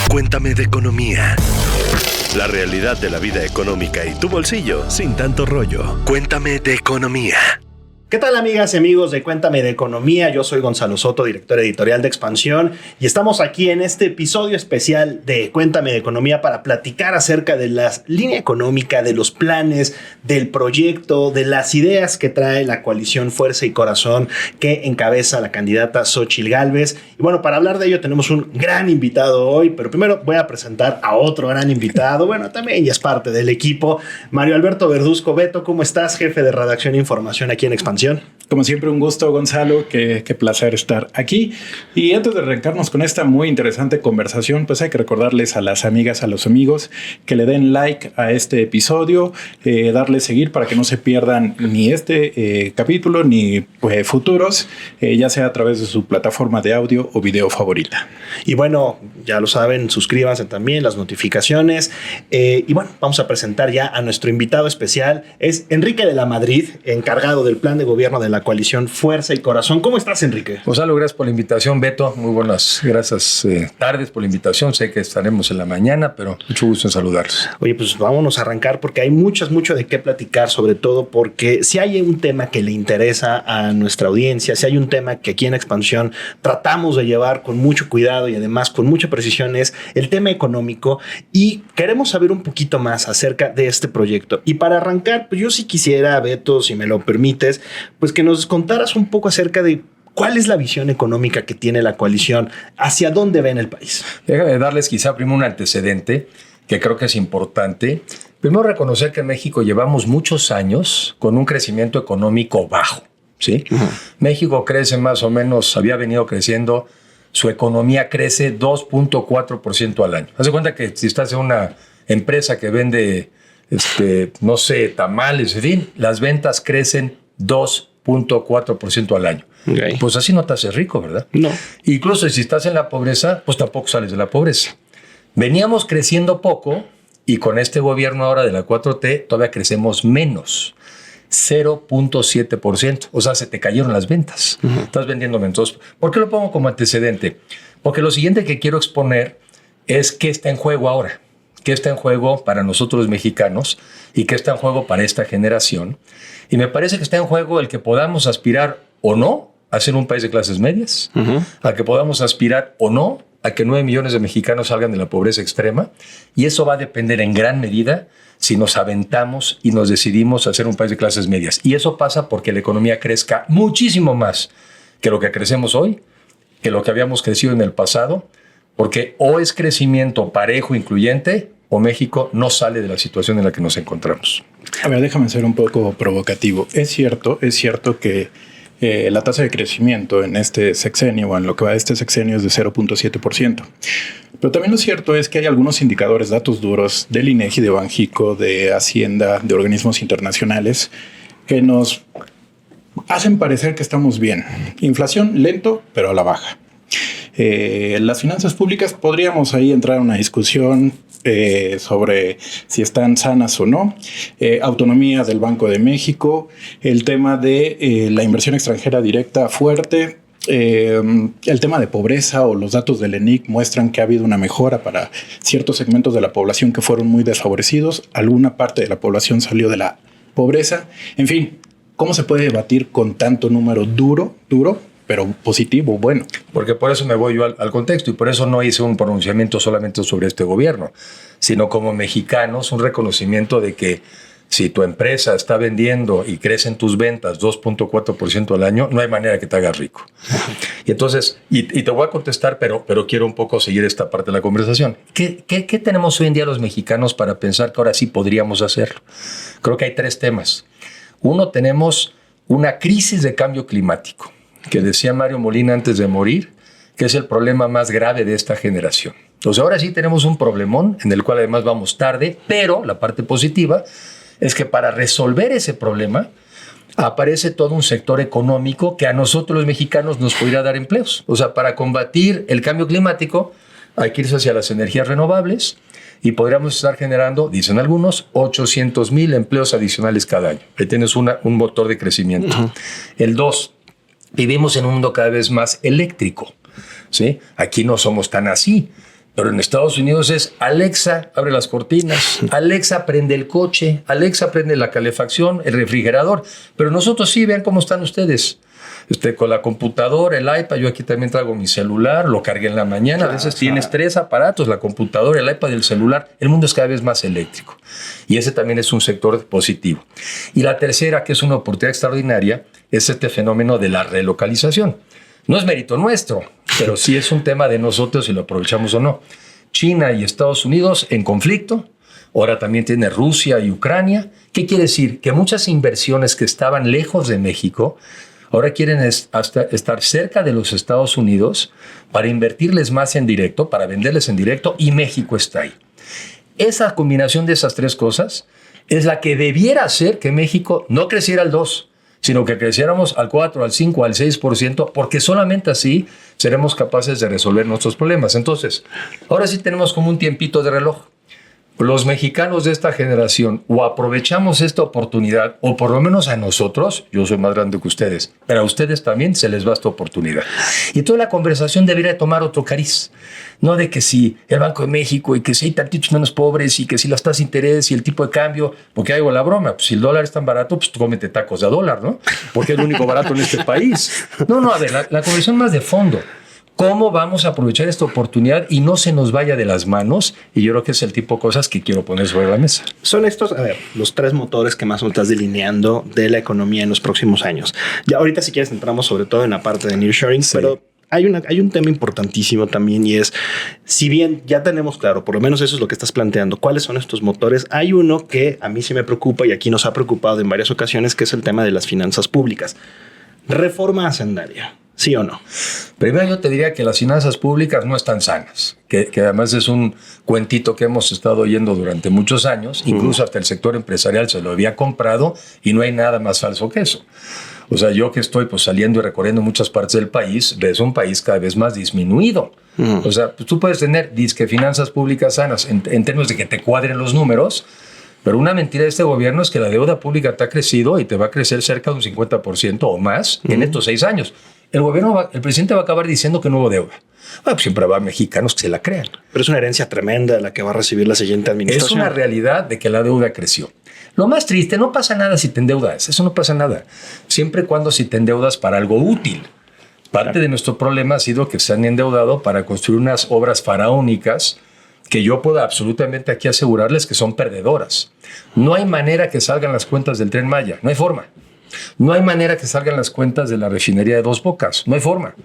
Cuéntame de economía. La realidad de la vida económica y tu bolsillo sin tanto rollo. Cuéntame de economía. ¿Qué tal, amigas y amigos de Cuéntame de Economía? Yo soy Gonzalo Soto, director editorial de Expansión, y estamos aquí en este episodio especial de Cuéntame de Economía para platicar acerca de la línea económica, de los planes, del proyecto, de las ideas que trae la coalición Fuerza y Corazón que encabeza la candidata Xóchitl Gálvez. Y bueno, para hablar de ello tenemos un gran invitado hoy, pero primero voy a presentar a otro gran invitado. Bueno, también ya es parte del equipo, Mario Alberto Verduzco. Beto, ¿cómo estás? Jefe de redacción e información aquí en Expansión. Como siempre, un gusto, Gonzalo. Qué placer estar aquí. Y antes de arrancarnos con esta muy interesante conversación, pues hay que recordarles a las amigas, a los amigos, que le den like a este episodio, darle seguir para que no se pierdan ni este capítulo ni futuros, ya sea a través de su plataforma de audio o video favorita. Y bueno, ya lo saben, suscríbanse también, las notificaciones. Y bueno, vamos a presentar ya a nuestro invitado especial. Es Enrique de la Madrid, encargado del plan de gobierno de la coalición Fuerza y Corazón. ¿Cómo estás, Enrique? Gonzalo, gracias por la invitación. Beto, muy buenas, gracias tardes por la invitación. Sé que estaremos en la mañana, pero mucho gusto en saludarlos. Oye, pues vámonos a arrancar porque hay mucho de qué platicar, sobre todo porque si hay un tema que le interesa a nuestra audiencia, si hay un tema que aquí en Expansión tratamos de llevar con mucho cuidado y además con mucha precisión, es el tema económico, y queremos saber un poquito más acerca de este proyecto. Y para arrancar, pues yo sí quisiera, Beto, si me lo permites, pues que nos contaras un poco acerca de cuál es la visión económica que tiene la coalición, hacia dónde ven el país. Déjame darles quizá primero un antecedente que creo que es importante. Primero, reconocer que en México llevamos muchos años con un crecimiento económico bajo, ¿sí? Uh-huh. México crece más o menos, había venido creciendo, su economía crece 2.4% al año. Haz de cuenta que si estás en una empresa que vende, no sé, tamales, en fin, las ventas crecen 2.4% al año. Okay. Pues así no te haces rico, ¿verdad? No. Incluso si estás en la pobreza, pues tampoco sales de la pobreza. Veníamos creciendo poco y con este gobierno ahora de la 4T todavía crecemos menos, 0.7%. O sea, se te cayeron las ventas. Uh-huh. Estás vendiendo menos. ¿Por qué lo pongo como antecedente? Porque lo siguiente que quiero exponer es qué está en juego ahora. ¿Qué está en juego para nosotros los mexicanos y qué está en juego para esta generación? Y me parece que está en juego el que podamos aspirar o no a ser un país de clases medias, uh-huh, a que podamos aspirar o no a que 9 millones de mexicanos salgan de la pobreza extrema, y eso va a depender en gran medida si nos aventamos y nos decidimos a ser un país de clases medias. Y eso pasa porque la economía crezca muchísimo más que lo que crecemos hoy, que lo que habíamos crecido en el pasado, porque o es crecimiento parejo, incluyente, o México no sale de la situación en la que nos encontramos. A ver, déjame ser un poco provocativo. Es cierto que la tasa de crecimiento en este sexenio o en lo que va de este sexenio es de 0.7%. Pero también lo cierto es que hay algunos indicadores, datos duros del INEGI, de Banjico, de Hacienda, de organismos internacionales que nos hacen parecer que estamos bien. Inflación lento, pero a la baja. Las finanzas públicas, podríamos ahí entrar a una discusión sobre si están sanas o no, autonomía del Banco de México, el tema de la inversión extranjera directa fuerte, el tema de pobreza o los datos del ENIC muestran que ha habido una mejora para ciertos segmentos de la población que fueron muy desfavorecidos, alguna parte de la población salió de la pobreza, en fin, ¿cómo se puede debatir con tanto número duro, pero positivo, bueno? Porque por eso me voy yo al contexto y por eso no hice un pronunciamiento solamente sobre este gobierno, sino como mexicanos un reconocimiento de que si tu empresa está vendiendo y crecen tus ventas 2.4% al año, no hay manera que te hagas rico. Y entonces, y te voy a contestar, pero quiero un poco seguir esta parte de la conversación. ¿Qué tenemos hoy en día los mexicanos para pensar que ahora sí podríamos hacerlo? Creo que hay 3 temas. Uno, tenemos una crisis de cambio climático, que decía Mario Molina antes de morir, que es el problema más grave de esta generación. Entonces ahora sí tenemos un problemón en el cual además vamos tarde, pero la parte positiva es que para resolver ese problema aparece todo un sector económico que a nosotros los mexicanos nos podría dar empleos. O sea, para combatir el cambio climático hay que irse hacia las energías renovables y podríamos estar generando, dicen algunos, 800,000 empleos adicionales cada año. Ahí tienes un motor de crecimiento. Uh-huh. El 2, vivimos en un mundo cada vez más eléctrico, ¿sí? Aquí no somos tan así, Pero en Estados Unidos es Alexa, abre las cortinas, Alexa, prende el coche, Alexa, prende la calefacción, el refrigerador. Pero nosotros sí, vean cómo están ustedes. Con la computadora, el iPad, yo aquí también traigo mi celular, lo cargué en la mañana. A veces tienes 3 aparatos, la computadora, el iPad y el celular. El mundo es cada vez más eléctrico. Y ese también es un sector positivo. Y la tercera, que es una oportunidad extraordinaria, es este fenómeno de la relocalización. No es mérito nuestro, pero sí es un tema de nosotros si lo aprovechamos o no. China y Estados Unidos en conflicto. Ahora también tiene Rusia y Ucrania. ¿Qué quiere decir? Que muchas inversiones que estaban lejos de México ahora quieren estar cerca de los Estados Unidos para invertirles más en directo, para venderles en directo, y México está ahí. Esa combinación de esas 3 cosas es la que debiera hacer que México no creciera al 2%, sino que creciéramos al 4%, al 5%, al 6%, porque solamente así seremos capaces de resolver nuestros problemas. Entonces, ahora sí tenemos como un tiempito de reloj. Los mexicanos de esta generación o aprovechamos esta oportunidad, o por lo menos a nosotros, yo soy más grande que ustedes, pero a ustedes también se les va esta oportunidad. Y toda la conversación debería tomar otro cariz. No de que si el Banco de México y que si hay tantitos menos pobres y que si las tasas de interés y el tipo de cambio, porque hago la broma, pues si el dólar es tan barato, pues tú cómete tacos de dólar, ¿no? Porque es lo único barato en este país. No, a ver, la conversación más de fondo. ¿Cómo vamos a aprovechar esta oportunidad y no se nos vaya de las manos? Y yo creo que es el tipo de cosas que quiero poner sobre la mesa. Son estos, a ver, los 3 motores que más nos estás delineando de la economía en los próximos años. Ya ahorita, si quieres, entramos sobre todo en la parte de nearshoring, sí. Pero hay un tema importantísimo también, y es, si bien ya tenemos claro, por lo menos eso es lo que estás planteando, cuáles son estos motores, hay uno que a mí sí me preocupa y aquí nos ha preocupado en varias ocasiones, que es el tema de las finanzas públicas. Reforma hacendaria. ¿Sí o no? Primero yo te diría que las finanzas públicas no están sanas, que además es un cuentito que hemos estado oyendo durante muchos años, incluso hasta el sector empresarial se lo había comprado y no hay nada más falso que eso. O sea, yo que estoy pues saliendo y recorriendo muchas partes del país, ves un país cada vez más disminuido. O sea, pues, tú puedes tener disque finanzas públicas sanas en términos de que te cuadren los números, pero una mentira de este gobierno es que la deuda pública te ha crecido y te va a crecer cerca de un 50% o más en estos 6 años. El presidente va a acabar diciendo que no hubo deuda. Bueno, pues siempre va a mexicanos que se la crean. Pero es una herencia tremenda la que va a recibir la siguiente administración. Es una realidad de que la deuda creció. Lo más triste, no pasa nada si te endeudas. Eso no pasa nada. Siempre y cuando si te endeudas para algo útil. Parte de nuestro problema ha sido que se han endeudado para construir unas obras faraónicas que yo puedo absolutamente aquí asegurarles que son perdedoras. No hay manera que salgan las cuentas del Tren Maya. No hay forma. No hay manera que salgan las cuentas de la refinería de Dos Bocas. No hay forma.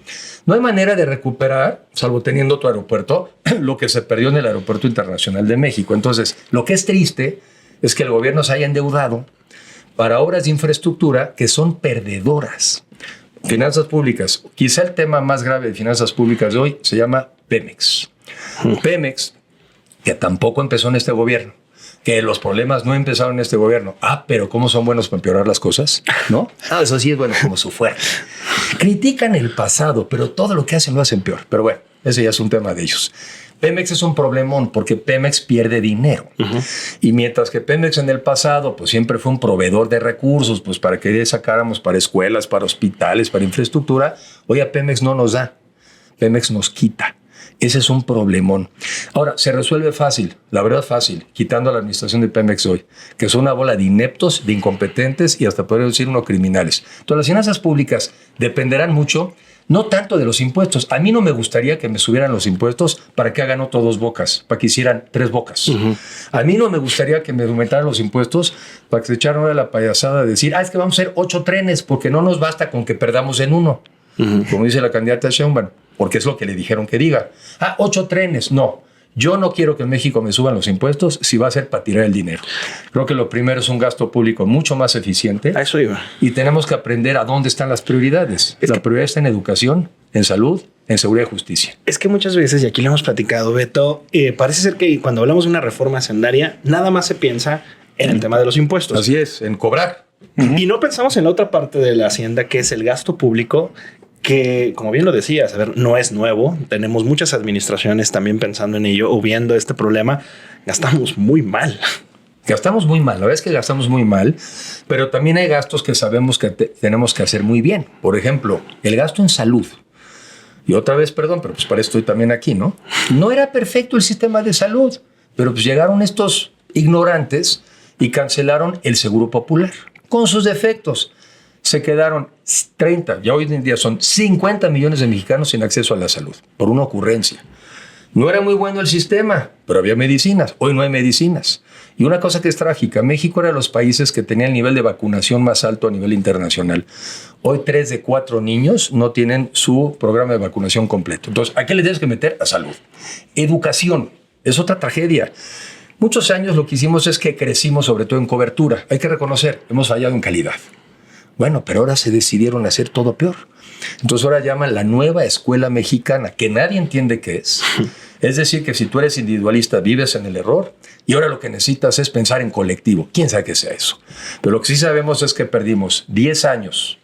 No hay manera de recuperar, salvo teniendo tu aeropuerto, lo que se perdió en el Aeropuerto Internacional de México. Entonces, lo que es triste es que el gobierno se haya endeudado para obras de infraestructura que son perdedoras. Finanzas públicas. Quizá el tema más grave de finanzas públicas de hoy se llama Pemex. Pemex, que tampoco empezó en este gobierno. Que los problemas no empezaron en este gobierno. Pero ¿cómo son buenos para empeorar las cosas? ¿No? Eso sí es bueno como su fuerte. Critican el pasado, pero todo lo que hacen lo hacen peor. Pero bueno, ese ya es un tema de ellos. Pemex es un problemón porque Pemex pierde dinero. Y mientras que Pemex en el pasado pues siempre fue un proveedor de recursos pues para que sacáramos para escuelas, para hospitales, para infraestructura, hoy a Pemex no nos da. Pemex nos quita. Ese es un problemón. Ahora, se resuelve fácil, la verdad fácil, quitando a la administración de Pemex hoy, que son una bola de ineptos, de incompetentes y hasta podría decir uno criminales. Entonces, las finanzas públicas dependerán mucho, no tanto de los impuestos. A mí no me gustaría que me subieran los impuestos para que hagan otro 2 bocas, para que hicieran 3 bocas. A mí no me gustaría que me aumentaran los impuestos para que se echaran ahora la payasada de decir, es que vamos a hacer 8 trenes porque no nos basta con que perdamos en uno. Como dice la candidata Sheinbaum, porque es lo que le dijeron que diga. 8 trenes. No, yo no quiero que en México me suban los impuestos si va a ser para tirar el dinero. Creo que lo primero es un gasto público mucho más eficiente. A eso iba. Y tenemos que aprender a dónde están las prioridades. La prioridad está en educación, en salud, en seguridad y justicia. Es que muchas veces, y aquí lo hemos platicado, Beto, parece ser que cuando hablamos de una reforma hacendaria, nada más se piensa en el tema de los impuestos. Así es, en cobrar. Y no pensamos en la otra parte de la hacienda, que es el gasto público, que, como bien lo decías, a ver, no es nuevo. Tenemos muchas administraciones también pensando en ello o viendo este problema. Gastamos muy mal. Gastamos muy mal, la verdad es que gastamos muy mal, pero también hay gastos que sabemos que tenemos que hacer muy bien. Por ejemplo, el gasto en salud. Y otra vez, perdón, pero pues para eso estoy también aquí, ¿no? No era perfecto el sistema de salud, pero pues llegaron estos ignorantes y cancelaron el Seguro Popular con sus defectos. Se quedaron 30, ya hoy en día son 50 millones de mexicanos sin acceso a la salud por una ocurrencia. No era muy bueno el sistema, pero había medicinas. Hoy no hay medicinas. Y una cosa que es trágica, México era de los países que tenía el nivel de vacunación más alto a nivel internacional. Hoy 3 de 4 niños no tienen su programa de vacunación completo. Entonces, ¿a qué le tienes que meter? A salud. Educación es otra tragedia. Muchos años lo que hicimos es que crecimos sobre todo en cobertura. Hay que reconocer, hemos fallado en calidad. Bueno, pero ahora se decidieron hacer todo peor. Entonces ahora llaman la nueva escuela mexicana, que nadie entiende qué es. Es decir, que si tú eres individualista, vives en el error y ahora lo que necesitas es pensar en colectivo. ¿Quién sabe qué sea eso? Pero lo que sí sabemos es que perdimos 10 años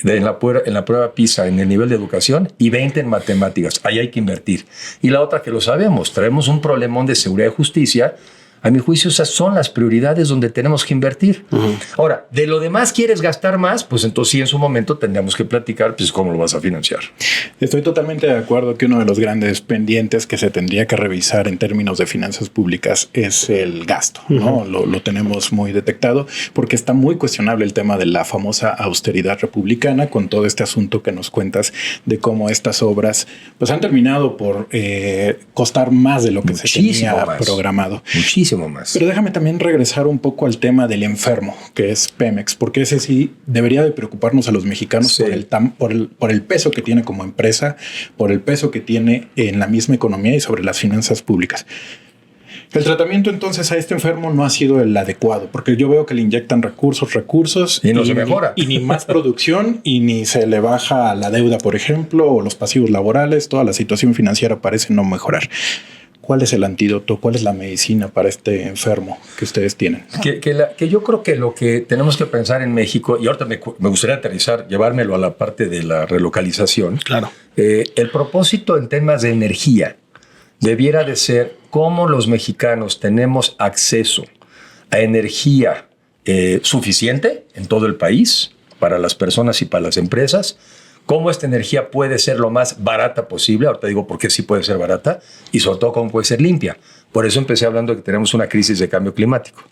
en la prueba PISA en el nivel de educación y 20 en matemáticas. Ahí hay que invertir. Y la otra que lo sabemos, traemos un problemón de seguridad y justicia. A mi juicio, esas son las prioridades donde tenemos que invertir. Ahora, de lo demás quieres gastar más, pues entonces sí, en su momento tendríamos que platicar pues cómo lo vas a financiar. Estoy totalmente de acuerdo que uno de los grandes pendientes que se tendría que revisar en términos de finanzas públicas es el gasto, ¿no? Lo tenemos muy detectado porque está muy cuestionable el tema de la famosa austeridad republicana con todo este asunto que nos cuentas de cómo estas obras pues han terminado por costar más de lo que se tenía programado. Muchísimo más. Pero déjame también regresar un poco al tema del enfermo, que es Pemex, porque ese sí debería de preocuparnos a los mexicanos sí. por el peso que tiene como empresa, por el peso que tiene en la misma economía y sobre las finanzas públicas. El tratamiento entonces a este enfermo no ha sido el adecuado, porque yo veo que le inyectan recursos y no se mejora. Y ni más producción y ni se le baja la deuda, por ejemplo, o los pasivos laborales, toda la situación financiera parece no mejorar. ¿Cuál es el antídoto? ¿Cuál es la medicina para este enfermo que ustedes tienen? Que yo creo que lo que tenemos que pensar en México, y ahorita me gustaría aterrizar, llevármelo a la parte de la relocalización. Claro. El propósito en temas de energía debiera de ser cómo los mexicanos tenemos acceso a energía suficiente en todo el país para las personas y para las empresas, cómo esta energía puede ser lo más barata posible. Ahorita digo por qué sí puede ser barata y sobre todo cómo puede ser limpia. Por eso empecé hablando de que tenemos una crisis de cambio climático.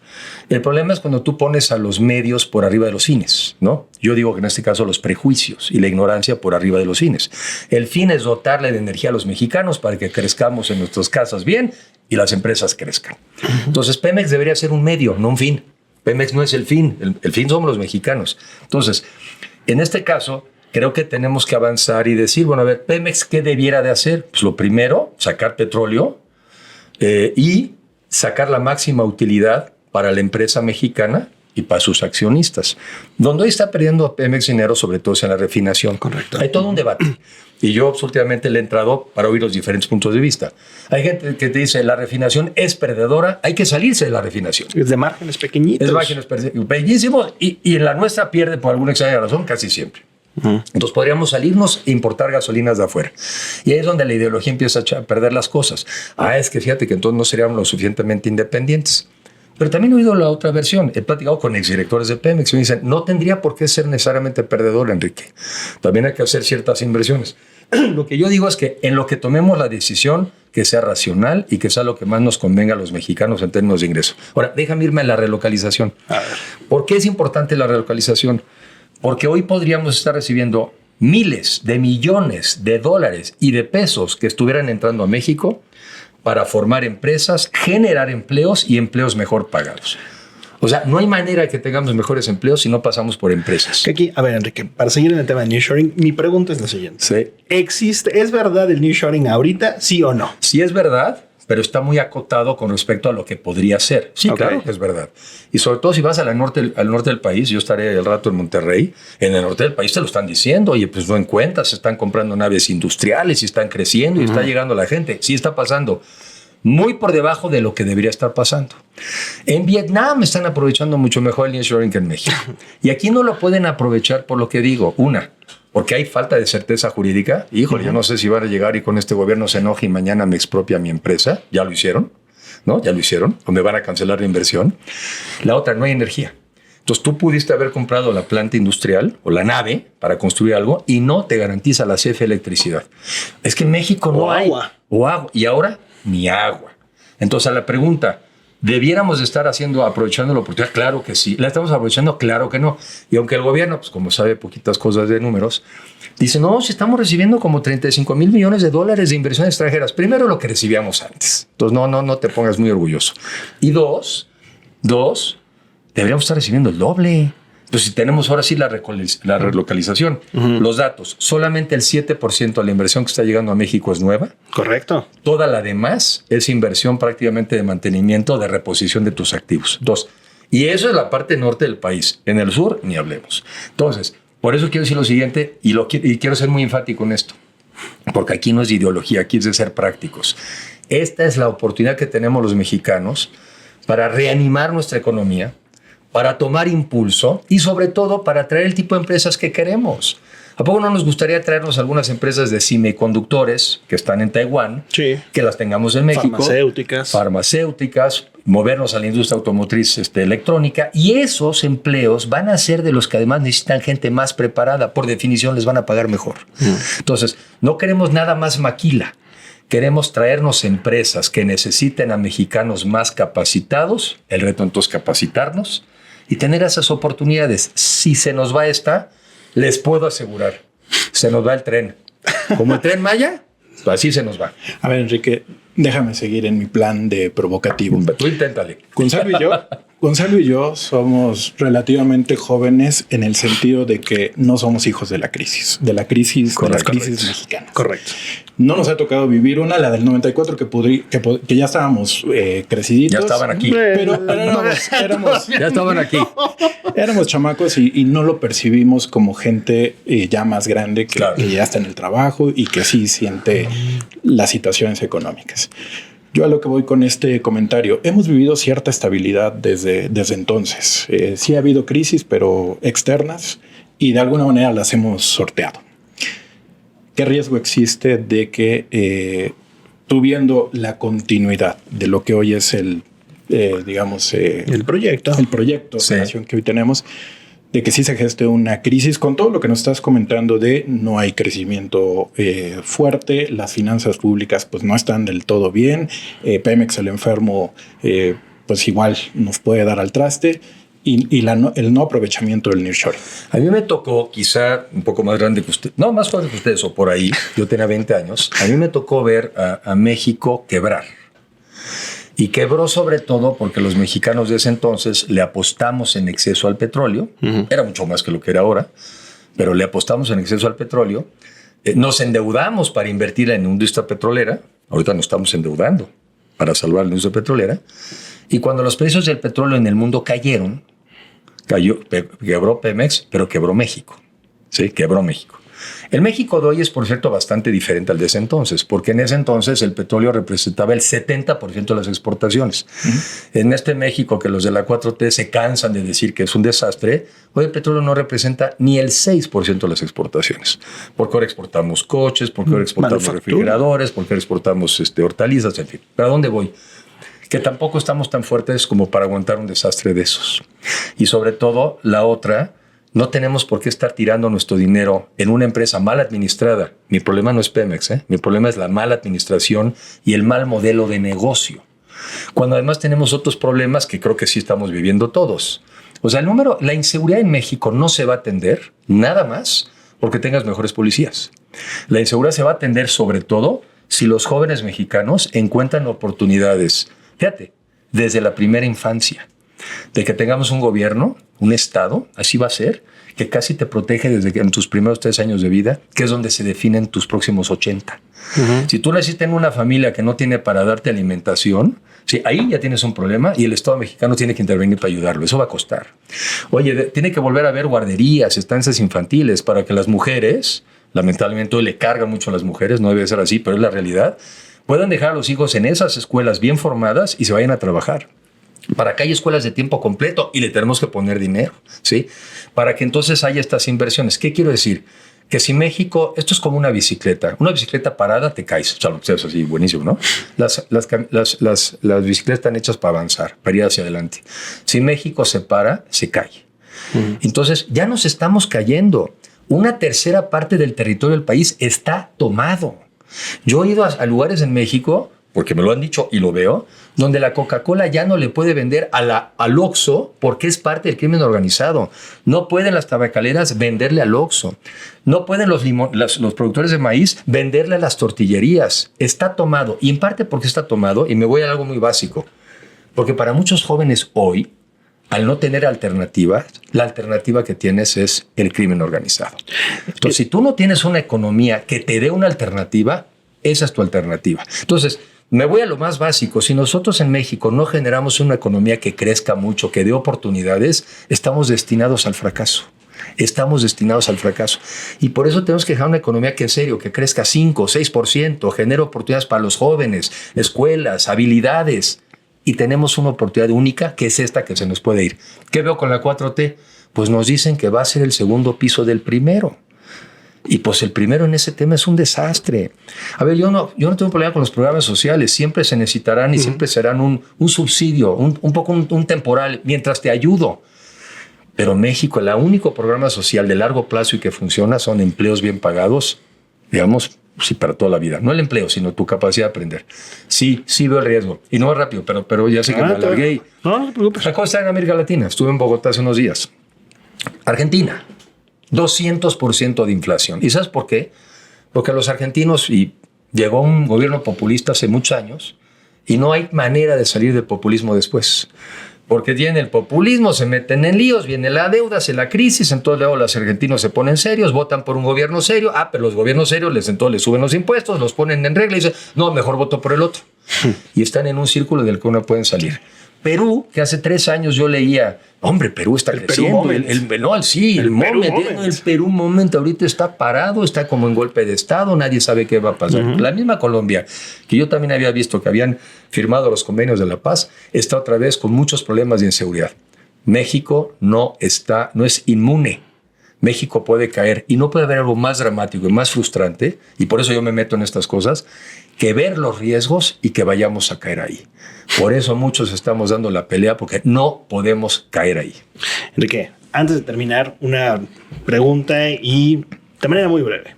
El problema es cuando tú pones a los medios por arriba de los fines, ¿no? Yo digo que en este caso los prejuicios y la ignorancia por arriba de los fines. El fin es dotarle de energía a los mexicanos para que crezcamos en nuestras casas bien y las empresas crezcan. Entonces Pemex debería ser un medio, no un fin. Pemex no es el fin. El fin somos los mexicanos. Entonces, en este caso, creo que tenemos que avanzar y decir, bueno, a ver, Pemex, ¿qué debiera de hacer? Pues lo primero, sacar petróleo y sacar la máxima utilidad para la empresa mexicana y para sus accionistas. Donde hoy está perdiendo Pemex dinero, sobre todo es en la refinación. Correcto. Hay todo un debate. Y yo últimamente le he entrado para oír los diferentes puntos de vista. Hay gente que te dice, la refinación es perdedora, hay que salirse de la refinación. Es de márgenes pequeñitos. Es de márgenes pequeñísimos y en la nuestra pierde por alguna extraña razón casi siempre. Entonces podríamos salirnos e importar gasolinas de afuera. Y ahí es donde la ideología empieza a perder las cosas. Es que fíjate que entonces no seríamos lo suficientemente independientes. Pero también he oído la otra versión. He platicado con exdirectores de Pemex y me dicen, no tendría por qué ser necesariamente perdedor, Enrique. También hay que hacer ciertas inversiones. Lo que yo digo es que en lo que tomemos la decisión, que sea racional y que sea lo que más nos convenga a los mexicanos en términos de ingreso. Ahora, déjame irme a la relocalización. ¿Por qué es importante la relocalización? Porque hoy podríamos estar recibiendo miles de millones de dólares y de pesos que estuvieran entrando a México para formar empresas, generar empleos y empleos mejor pagados. O sea, no hay manera de que tengamos mejores empleos si no pasamos por empresas. Que aquí, a ver, Enrique, para seguir en el tema de nearshoring, mi pregunta es la siguiente. Sí. ¿Es verdad el nearshoring ahorita, sí o no? Sí es verdad, pero está muy acotado con respecto a lo que podría ser. Sí, okay. Claro, es verdad. Y sobre todo si vas al norte del país, yo estaré el rato en Monterrey, en el norte del país te lo están diciendo, oye, pues no en cuenta, se están comprando naves industriales y están creciendo y está llegando la gente. Sí está pasando. Muy por debajo de lo que debería estar pasando. En Vietnam están aprovechando mucho mejor el nearshoring que en México. Y aquí no lo pueden aprovechar por lo que digo. Una, porque hay falta de certeza jurídica. Híjole, yo no sé si van a llegar y con este gobierno se enoje y mañana me expropia mi empresa. Ya lo hicieron, ¿no? Ya lo hicieron. O me van a cancelar la inversión. La otra, no hay energía. Entonces tú pudiste haber comprado la planta industrial o la nave para construir algo y no te garantiza la CFE electricidad. Es que en México no hay agua. O agua. Y ahora ni agua. Entonces a la pregunta, ¿debiéramos de estar aprovechando la oportunidad? Claro que sí. ¿La estamos aprovechando? Claro que no. Y aunque el gobierno, pues como sabe poquitas cosas de números, dice, no, si estamos recibiendo como 35 mil millones de dólares de inversiones extranjeras. Primero, lo que recibíamos antes. Entonces no te pongas muy orgulloso. Y dos, deberíamos estar recibiendo el doble. Entonces, si tenemos ahora sí la relocalización, los datos, solamente el 7% de la inversión que está llegando a México es nueva. Correcto. Toda la demás es inversión prácticamente de mantenimiento, de reposición de tus activos. Y eso es la parte norte del país. En el sur, ni hablemos. Entonces, por eso quiero decir lo siguiente, y quiero ser muy enfático en esto, porque aquí no es de ideología, aquí es de ser prácticos. Esta es la oportunidad que tenemos los mexicanos para reanimar nuestra economía, para tomar impulso y sobre todo para traer el tipo de empresas que queremos. ¿A poco no nos gustaría traernos algunas empresas de semiconductores que están en Taiwán, Sí. que las tengamos en México? Farmacéuticas, movernos a la industria automotriz electrónica, y esos empleos van a ser de los que además necesitan gente más preparada. Por definición les van a pagar mejor. Entonces, no queremos nada más maquila. Queremos traernos empresas que necesiten a mexicanos más capacitados. El reto entonces capacitarnos y tener esas oportunidades. Si se nos va esta, les puedo asegurar, se nos va el tren. Como el Tren Maya, así se nos va. A ver, Enrique, déjame seguir en mi plan de provocativo. Tú inténtale. Gonzalo y yo somos relativamente jóvenes en el sentido de que no somos hijos de la crisis mexicana. Correcto. No nos ha tocado vivir la del 94, que ya estábamos creciditos. Ya estaban aquí. Pero Ya estaban aquí. Éramos chamacos y no lo percibimos como gente ya más grande que ya está en el trabajo y que sí siente las situaciones económicas. Yo a lo que voy con este comentario, hemos vivido cierta estabilidad desde entonces. Sí ha habido crisis, pero externas, y de alguna manera las hemos sorteado. ¿Qué riesgo existe de que tú, viendo la continuidad de lo que hoy es el proyecto de nación que hoy tenemos, de que sí se geste una crisis con todo lo que nos estás comentando de no hay crecimiento fuerte, las finanzas públicas pues no están del todo bien, Pemex el enfermo pues igual nos puede dar al traste y el no aprovechamiento del nearshoring? A mí me tocó, quizá un poco más grande que usted, no, más joven que ustedes o por ahí, yo tenía 20 años, a mí me tocó ver a México quebrar. Y quebró sobre todo porque los mexicanos de ese entonces le apostamos en exceso al petróleo. Era mucho más que lo que era ahora, pero le apostamos en exceso al petróleo. Nos endeudamos para invertir en la industria petrolera. Ahorita nos estamos endeudando para salvar la industria petrolera. Y cuando los precios del petróleo en el mundo cayeron, quebró Pemex, pero quebró México. Sí, quebró México. El México de hoy es, por cierto, bastante diferente al de ese entonces, porque en ese entonces el petróleo representaba el 70% de las exportaciones. En este México, que los de la 4T se cansan de decir que es un desastre, hoy el petróleo no representa ni el 6% de las exportaciones. Porque ahora exportamos coches, porque ahora exportamos refrigeradores, porque ahora exportamos hortalizas, en fin. ¿Pero a dónde voy? Que tampoco estamos tan fuertes como para aguantar un desastre de esos. Y sobre todo, la otra, no tenemos por qué estar tirando nuestro dinero en una empresa mal administrada. Mi problema no es Pemex, mi problema es la mala administración y el mal modelo de negocio. Cuando además tenemos otros problemas que creo que sí estamos viviendo todos. O sea, la inseguridad en México no se va a atender nada más porque tengas mejores policías. La inseguridad se va a atender sobre todo si los jóvenes mexicanos encuentran oportunidades, fíjate, desde la primera infancia, de que tengamos un gobierno, un Estado, así va a ser, que casi te protege desde que en tus primeros 3 años de vida, que es donde se definen tus próximos 80. Si tú naciste en una familia que no tiene para darte alimentación, sí, ahí ya tienes un problema y el Estado mexicano tiene que intervenir para ayudarlo. Eso va a costar. Oye, tiene que volver a haber guarderías, estancias infantiles para que las mujeres, lamentablemente hoy le cargan mucho a las mujeres, no debe ser así, pero es la realidad, puedan dejar a los hijos en esas escuelas bien formadas y se vayan a trabajar. Para que haya escuelas de tiempo completo y le tenemos que poner dinero, ¿sí? Para que entonces haya estas inversiones. ¿Qué quiero decir? Que si México, esto es como una bicicleta parada te caes, o sea, lo que sea, así, buenísimo, ¿no? Las bicicletas están hechas para avanzar, para ir hacia adelante. Si México se para, se cae. Entonces, ya nos estamos cayendo. Una tercera parte del territorio del país está tomado. Yo he ido a lugares en México, porque me lo han dicho y lo veo, donde la Coca-Cola ya no le puede vender al Oxxo porque es parte del crimen organizado. No pueden las tabacaleras venderle al Oxxo. No pueden los productores de maíz venderle a las tortillerías. Está tomado. Y en parte porque está tomado, y me voy a algo muy básico, porque para muchos jóvenes hoy, al no tener alternativas, la alternativa que tienes es el crimen organizado. Entonces, si tú no tienes una economía que te dé una alternativa, esa es tu alternativa. Entonces, me voy a lo más básico. Si nosotros en México no generamos una economía que crezca mucho, que dé oportunidades, estamos destinados al fracaso. Estamos destinados al fracaso. Y por eso tenemos que dejar una economía que en serio, que crezca 5, 6%, genere oportunidades para los jóvenes, escuelas, habilidades. Y tenemos una oportunidad única, que es esta que se nos puede ir. ¿Qué veo con la 4T? Pues nos dicen que va a ser el segundo piso del primero. Y pues el primero en ese tema es un desastre. A ver, yo no tengo problema con los programas sociales. Siempre se necesitarán y siempre serán un subsidio, un poco un temporal, mientras te ayudo. Pero México, el único programa social de largo plazo y que funciona son empleos bien pagados, digamos, sí, para toda la vida. No el empleo, sino tu capacidad de aprender. Sí veo el riesgo. Y no es rápido, pero ya sé que me alargué. No te preocupes. La cosa está en América Latina. Estuve en Bogotá hace unos días. Argentina. 200% de inflación. ¿Y sabes por qué? Porque los argentinos, y llegó un gobierno populista hace muchos años, y no hay manera de salir del populismo después. Porque tienen el populismo, se meten en líos, viene la deuda, se la crisis, entonces luego los argentinos se ponen serios, votan por un gobierno serio, pero los gobiernos serios entonces les suben los impuestos, los ponen en regla y dicen, no, mejor voto por el otro. Y están en un círculo del que no pueden salir. Perú, que hace 3 años yo leía, hombre, Perú está creciendo. El Perú Moment ahorita está parado, está como en golpe de estado, nadie sabe qué va a pasar. La misma Colombia, que yo también había visto que habían firmado los convenios de la paz, está otra vez con muchos problemas de inseguridad. México no es inmune. México puede caer y no puede haber algo más dramático y más frustrante, y por eso yo me meto en estas cosas, que ver los riesgos y que vayamos a caer ahí. Por eso muchos estamos dando la pelea, porque no podemos caer ahí. Enrique, antes de terminar, una pregunta y de manera muy breve.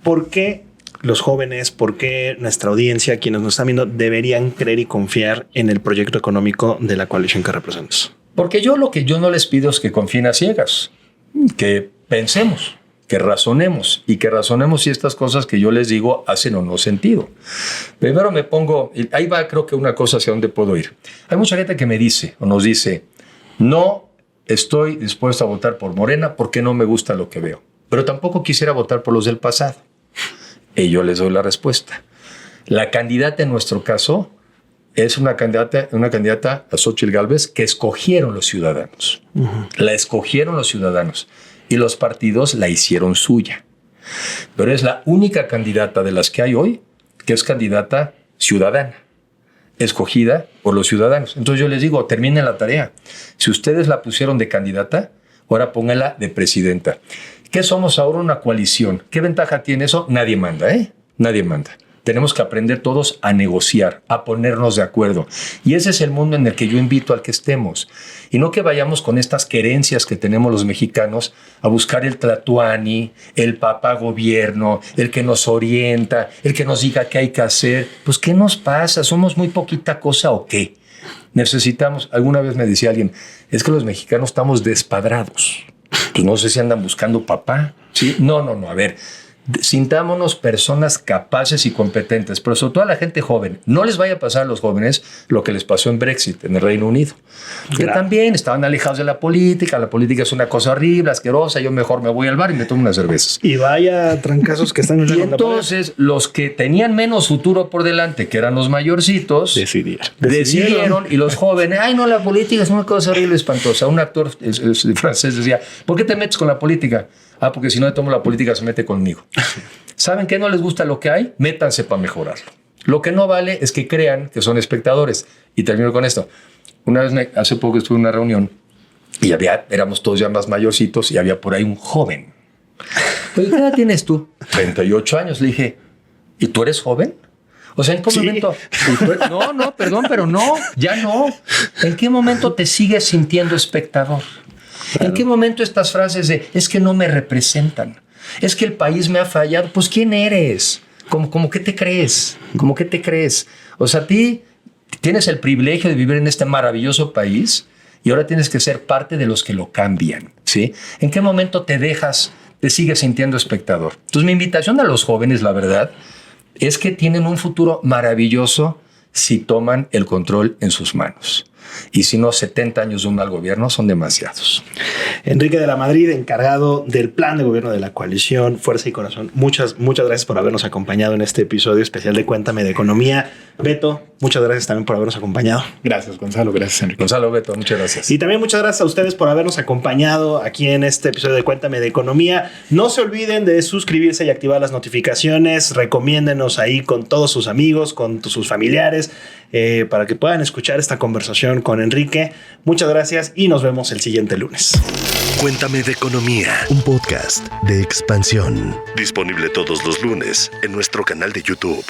¿Por qué los jóvenes, por qué nuestra audiencia, quienes nos están viendo, deberían creer y confiar en el proyecto económico de la coalición que representas? Porque lo que yo no les pido es que confíen a ciegas, que pensemos, que razonemos si estas cosas que yo les digo hacen o no sentido. Primero me pongo, ahí va creo que una cosa hacia dónde puedo ir. Hay mucha gente que me dice o nos dice, no estoy dispuesto a votar por Morena porque no me gusta lo que veo, pero tampoco quisiera votar por los del pasado. Y yo les doy la respuesta. La candidata en nuestro caso es una candidata a Xóchitl Gálvez que escogieron los ciudadanos. La escogieron los ciudadanos. Y los partidos la hicieron suya. Pero es la única candidata de las que hay hoy que es candidata ciudadana, escogida por los ciudadanos. Entonces yo les digo, terminen la tarea. Si ustedes la pusieron de candidata, ahora pónganla de presidenta. ¿Qué somos ahora? Una coalición. ¿Qué ventaja tiene eso? Nadie manda, ¿eh? Nadie manda. Tenemos que aprender todos a negociar, a ponernos de acuerdo. Y ese es el mundo en el que yo invito al que estemos. Y no que vayamos con estas querencias que tenemos los mexicanos a buscar el tlatuani, el papá gobierno, el que nos orienta, el que nos diga qué hay que hacer. Pues, ¿qué nos pasa? ¿Somos muy poquita cosa o qué? Necesitamos, alguna vez me decía alguien, es que los mexicanos estamos despadrados. Pues no sé si andan buscando papá. ¿Sí? No, a ver. Sintámonos personas capaces y competentes, pero sobre todo a la gente joven. No les vaya a pasar a los jóvenes lo que les pasó en Brexit, en el Reino Unido. Que también estaban alejados de la política es una cosa horrible, asquerosa, yo mejor me voy al bar y me tomo unas cervezas. Y vaya trancazos que están en Y entonces los que tenían menos futuro por delante, que eran los mayorcitos, decidieron, y los jóvenes, ay no, la política es una cosa horrible, espantosa. Un actor francés decía, ¿por qué te metes con la política? Porque si no le tomo la política se mete conmigo. ¿Saben qué no les gusta lo que hay? Métanse para mejorarlo. Lo que no vale es que crean que son espectadores. Y termino con esto. Una vez, hace poco estuve en una reunión y éramos todos ya más mayorcitos y había por ahí un joven. Oye, ¿qué edad tienes tú? 38 años. Le dije, ¿y tú eres joven? O sea, ¿en qué momento? No, perdón, pero no, ya no. ¿En qué momento te sigues sintiendo espectador? ¿En qué momento estas frases de es que no me representan? Es que el país me ha fallado. Pues ¿quién eres? ¿Cómo qué te crees? ¿Cómo qué te crees? O sea, a ti tienes el privilegio de vivir en este maravilloso país y ahora tienes que ser parte de los que lo cambian, ¿sí? ¿En qué momento te sigues sintiendo espectador? Entonces mi invitación a los jóvenes, la verdad, es que tienen un futuro maravilloso si toman el control en sus manos. Y si no, 70 años de un mal gobierno son demasiados. Enrique de la Madrid, encargado del plan de gobierno de la coalición Fuerza y Corazón. Muchas gracias por habernos acompañado en este episodio especial de Cuéntame de Economía. Beto, muchas gracias también por habernos acompañado. Gracias, Gonzalo. Gracias, Enrique. Gonzalo, Beto, muchas gracias. Y también muchas gracias a ustedes por habernos acompañado aquí en este episodio de Cuéntame de Economía. No se olviden de suscribirse y activar las notificaciones. Recomiéndenos ahí con todos sus amigos, con sus familiares, para que puedan escuchar esta conversación con Enrique. Muchas gracias y nos vemos el siguiente lunes. Cuéntame de Economía, un podcast de Expansión. Disponible todos los lunes en nuestro canal de YouTube.